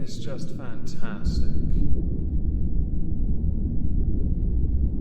It's just fantastic.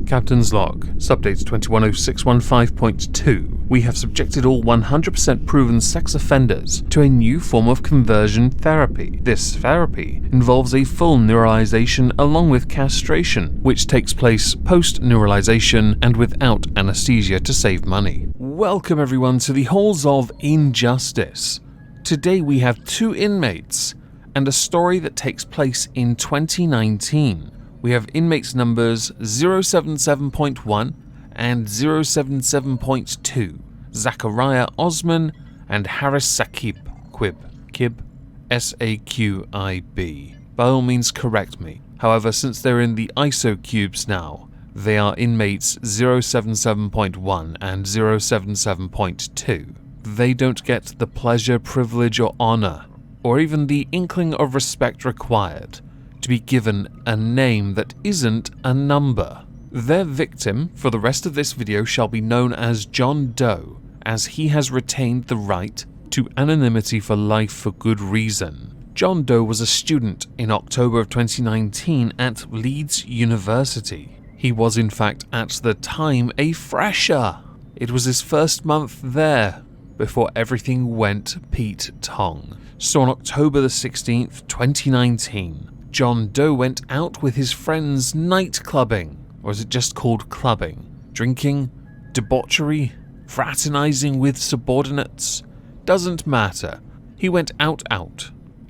Captain's Log, Subdate 210615.2. We have subjected all 100% proven sex offenders to a new form of conversion therapy. This therapy involves a full neuralization along with castration, which takes place post-neuralization and without anesthesia to save money. Welcome everyone to the Halls of Injustice. Today we have 2 inmates and a story that takes place in 2019. We have inmates numbers 077.1 and 077.2, Zakariya Osman and Harris Saqib, S-A-Q-I-B. By all means correct me. However, since they're in the ISO cubes now, they are inmates 077.1 and 077.2. They don't get the pleasure, privilege or honor, or even the inkling of respect required to be given a name that isn't a number. Their victim for the rest of this video shall be known as John Doe, as he has retained the right to anonymity for life for good reason. John Doe was a student in October of 2019 at Leeds University. He was in fact at the time a fresher. It was his first month there before everything went Pete Tong. So on October the 16th, 2019, John Doe went out with his friends night clubbing, or is it just called clubbing? Drinking, debauchery, fraternizing with subordinates, doesn't matter. He went out,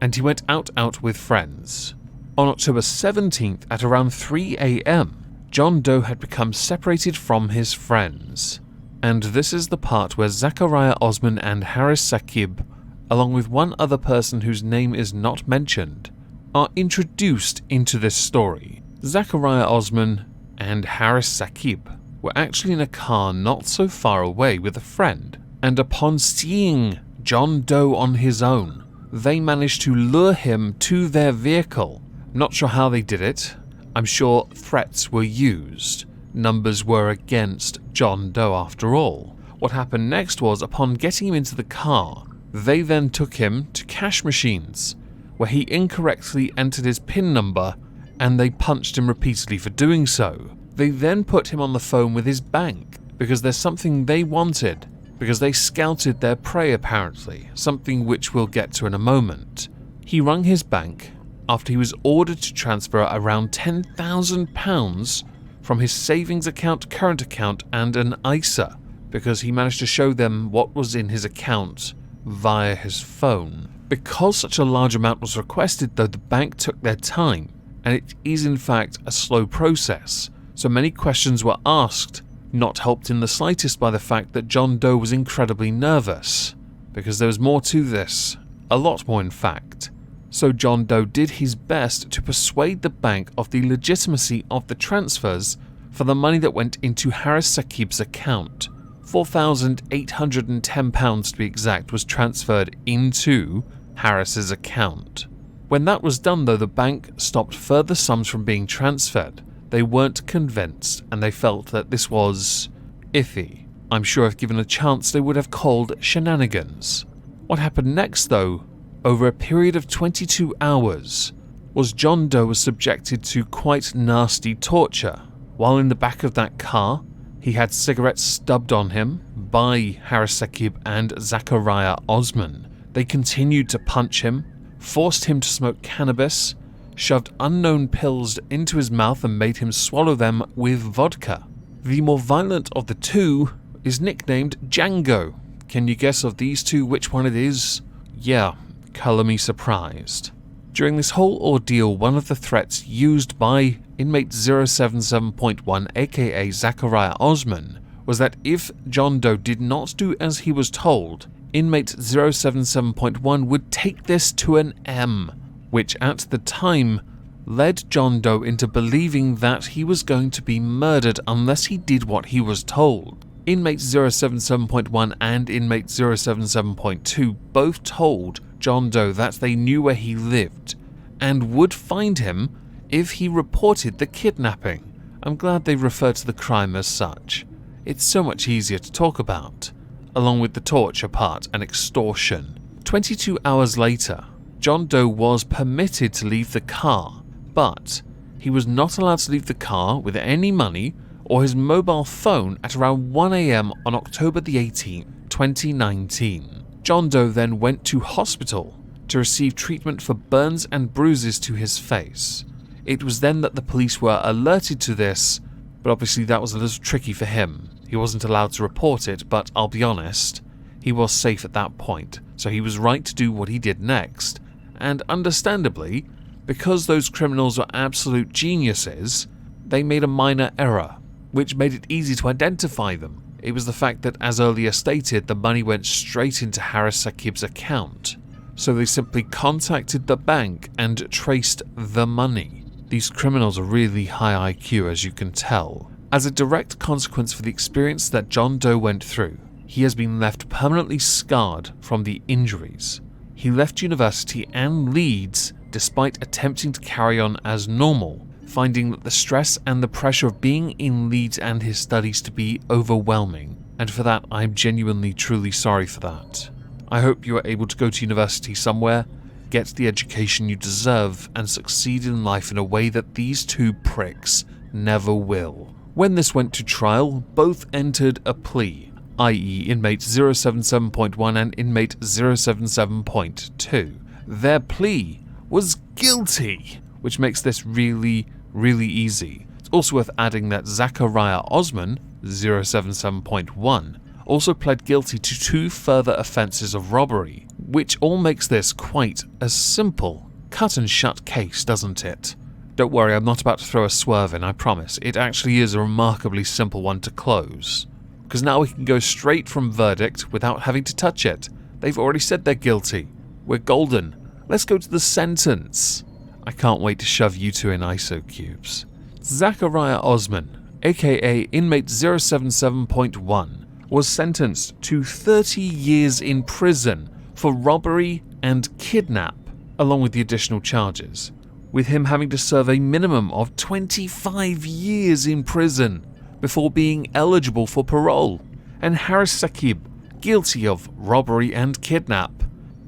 and he went out with friends. On October 17th at around 3 AM, John Doe had become separated from his friends. And this is the part where Zakariya Osman and Harris Saqib, along with one other person whose name is not mentioned, are introduced into this story. Zakariya Osman and Harris Saqib were actually in a car not so far away with a friend, and upon seeing John Doe on his own, they managed to lure him to their vehicle. Not sure how they did it. I'm sure threats were used. Numbers were against John Doe after all. What happened next was, upon getting him into the car, they then took him to cash machines, where he incorrectly entered his PIN number and they punched him repeatedly for doing so. They then put him on the phone with his bank because there's something they wanted, because they scouted their prey apparently, something which we'll get to in a moment. He rang his bank after he was ordered to transfer around £10,000 from his savings account, current account and an ISA, because he managed to show them what was in his account via his phone. Because such a large amount was requested though, the bank took their time, and it is in fact a slow process, so many questions were asked, not helped in the slightest by the fact that John Doe was incredibly nervous, because there was more to this, a lot more in fact. So John Doe did his best to persuade the bank of the legitimacy of the transfers for the money that went into Harris Saqib's account. £4,810 to be exact was transferred into Harris's account. When that was done though, the bank stopped further sums from being transferred. They weren't convinced and they felt that this was iffy. I'm sure if given a chance they would have called shenanigans. What happened next though, over a period of 22 hours, was John Doe was subjected to quite nasty torture. While in the back of that car, he had cigarettes stubbed on him by Harris Saqib and Zakariya Osman. They continued to punch him, forced him to smoke cannabis, shoved unknown pills into his mouth and made him swallow them with vodka. The more violent of the two is nicknamed Django. Can you guess of these two which one it is? Yeah, colour me surprised. During this whole ordeal, one of the threats used by inmate 077.1 aka Zakariya Osman was that if John Doe did not do as he was told, inmate 077.1 would take this to an M, which at the time led John Doe into believing that he was going to be murdered unless he did what he was told. Inmate 077.1 and inmate 077.2 both told John Doe that they knew where he lived and would find him if he reported the kidnapping. I'm glad they refer to the crime as such. It's so much easier to talk about, along with the torture part and extortion. 22 hours later, John Doe was permitted to leave the car, but he was not allowed to leave the car with any money or his mobile phone at around 1 a.m. on October the 18th, 2019. John Doe then went to hospital to receive treatment for burns and bruises to his face. It was then that the police were alerted to this, but obviously that was a little tricky for him. He wasn't allowed to report it, but I'll be honest, he was safe at that point, so he was right to do what he did next. And understandably, because those criminals were absolute geniuses, they made a minor error, which made it easy to identify them. It was the fact that, as earlier stated, the money went straight into Harris Saqib's account. So they simply contacted the bank and traced the money. These criminals are really high IQ, as you can tell. As a direct consequence for the experience that John Doe went through, he has been left permanently scarred from the injuries. He left university and Leeds despite attempting to carry on as normal, finding that the stress and the pressure of being in Leeds and his studies to be overwhelming, and for that I'm genuinely truly sorry for that. I hope you are able to go to university somewhere, get the education you deserve, and succeed in life in a way that these two pricks never will. When this went to trial, both entered a plea, i.e. inmate 077.1 and inmate 077.2. Their plea was guilty, which makes this really easy. It's also worth adding that Zakariya Osman, 077.1, also pled guilty to 2 further offences of robbery, which all makes this quite a simple, cut and shut case, doesn't it? Don't worry, I'm not about to throw a swerve in, I promise. It actually is a remarkably simple one to close. Because now we can go straight from verdict without having to touch it. They've already said they're guilty. We're golden. Let's go to the sentence. I can't wait to shove you two in ISO cubes. Zakariya Osman, aka inmate 077.1, was sentenced to 30 years in prison for robbery and kidnap, along with the additional charges, with him having to serve a minimum of 25 years in prison before being eligible for parole. And Harris Saqib, guilty of robbery and kidnap,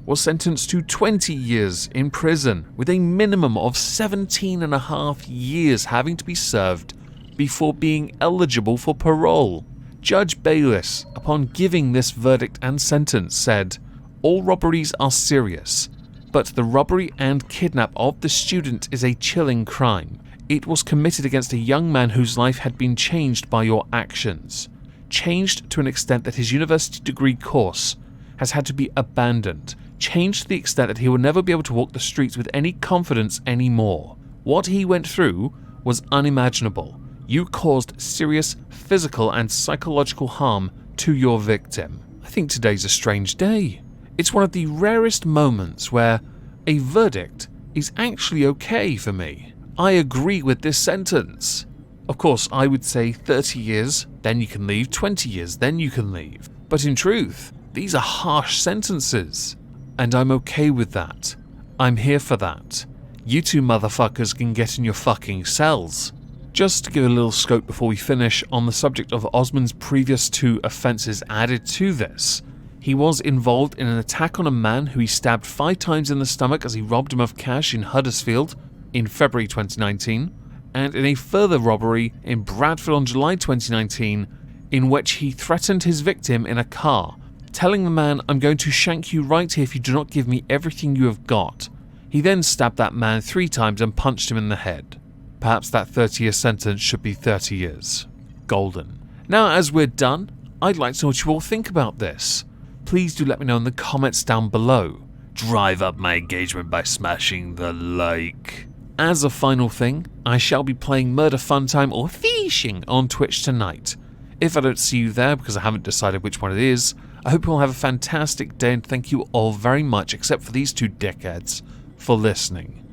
was sentenced to 20 years in prison with a minimum of 17.5 years having to be served before being eligible for parole. Judge Bayliss, upon giving this verdict and sentence, said, "All robberies are serious, but the robbery and kidnap of the student is a chilling crime. It was committed against a young man whose life had been changed by your actions. Changed to an extent that his university degree course has had to be abandoned. Changed to the extent that he will never be able to walk the streets with any confidence anymore. What he went through was unimaginable. You caused serious physical and psychological harm to your victim." I think today's a strange day. It's one of the rarest moments where a verdict is actually okay for me. I agree with this sentence. Of course, I would say 30 years, then you can leave, 20 years, then you can leave. But in truth, these are harsh sentences. And I'm okay with that. I'm here for that. You two motherfuckers can get in your fucking cells. Just to give a little scope before we finish on the subject of Osman's previous 2 offences added to this. He was involved in an attack on a man who he stabbed 5 times in the stomach as he robbed him of cash in Huddersfield in February 2019, and in a further robbery in Bradford on July 2019, in which he threatened his victim in a car, telling the man, "I'm going to shank you right here if you do not give me everything you have got." He then stabbed that man 3 times and punched him in the head. Perhaps that 30-year sentence should be 30 years. Golden. Now, as we're done, I'd like to know what you all think about this. Please do let me know in the comments down below. Drive up my engagement by smashing the like. As a final thing, I shall be playing Murder Fun Time or Fishing on Twitch tonight. If I don't see you there because I haven't decided which one it is, I hope you all have a fantastic day and thank you all very much, except for these 2 dickheads, for listening.